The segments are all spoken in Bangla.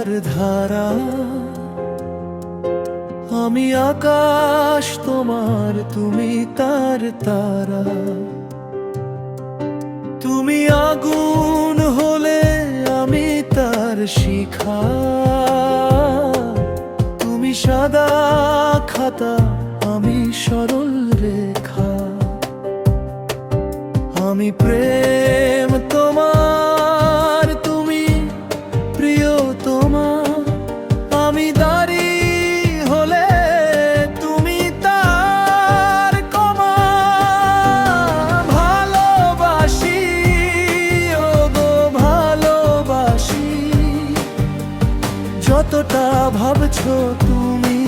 তোমার ধারা, আমি আকাশ তোমার, তুমি তার তারা। তুমি আগুন হলে আমি তার শিখা, তুমি সাদা খাতা, আমি সরল রেখা। আমি প্রেম তোমার, তুমি প্রিয়তমা। আমি দাড়ি হলে তুমি তার কমা। ভালোবাসি ওগো ভালোবাসি, যতটা ভাবছো তুমি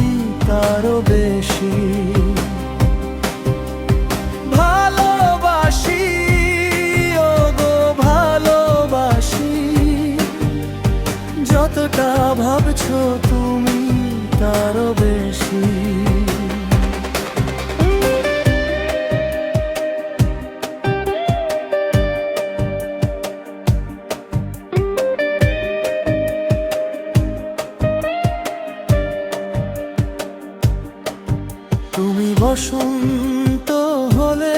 তারও বেশি। ভালোবাসি ওগো ভালোবাসি, যতটা ভাবছো তুমি তারও বেশি। তুমি বসন্ত হলে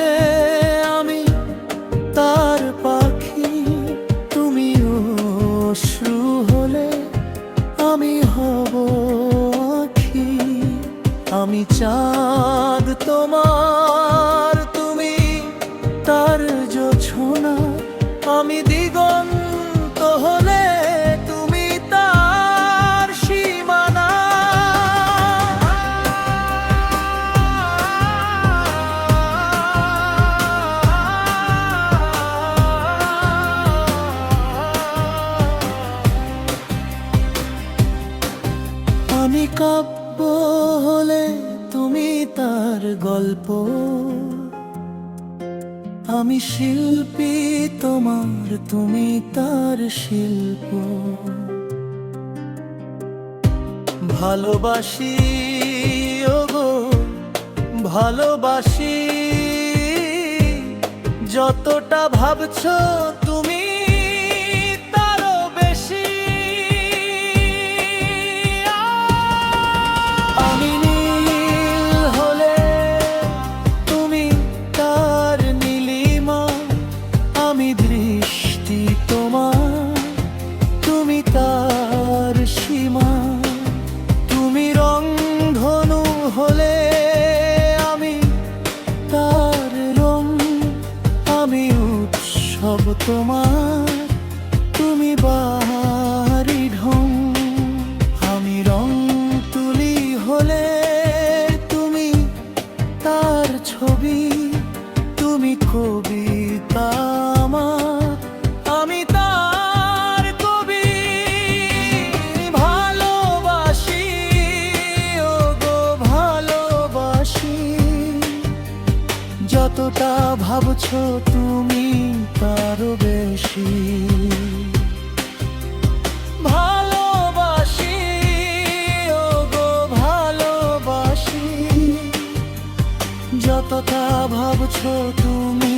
আমি তার পাখি, তুমি অশ্রু হলে আমি হব আঁখি। আমি চাঁদ তোমার, তুমি তার জোছনা। আমি দিগন্ত হলে তুমি তার সীমানা। আমি কাব্য হলে তুমি তার গল্প। আমি শিল্পী তোমার, তুমি তার শিল্প। ভালোবাসি ওগো ভালোবাসি, যতটা ভাবছো তুমি তারও বেশি। আমি নীল হলে তুমি তার নীলিমা। আমি দৃষ্টি তোমার, তুমি তার সীমা। তুমি রংধনু হলে আমি তার রং। আমি উৎসব তোমার, তুমি বাহারি ঢং। আমি রং তুলি হলে তুমি তার ছবি, তুমি কবিতা আমার, আমি তার কবি। ভালোবাসি ওগো ভালোবাসি, যতটা ভাবছো তুমি তারও বেশি। ভালোবাসি ওগো ভালোবাসি, যতটা ভাবছো তুমি